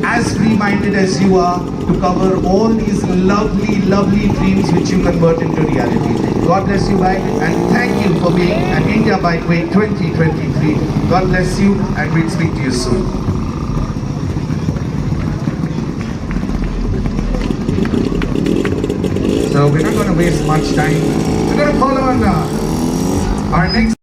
As free-minded as you are to cover all these lovely dreams which you convert into reality. God bless you, bye, and thank you for being an India Bikeway 2023. God bless you, and we'll speak to you soon. So we're not going to waste much time. We're going to follow on our next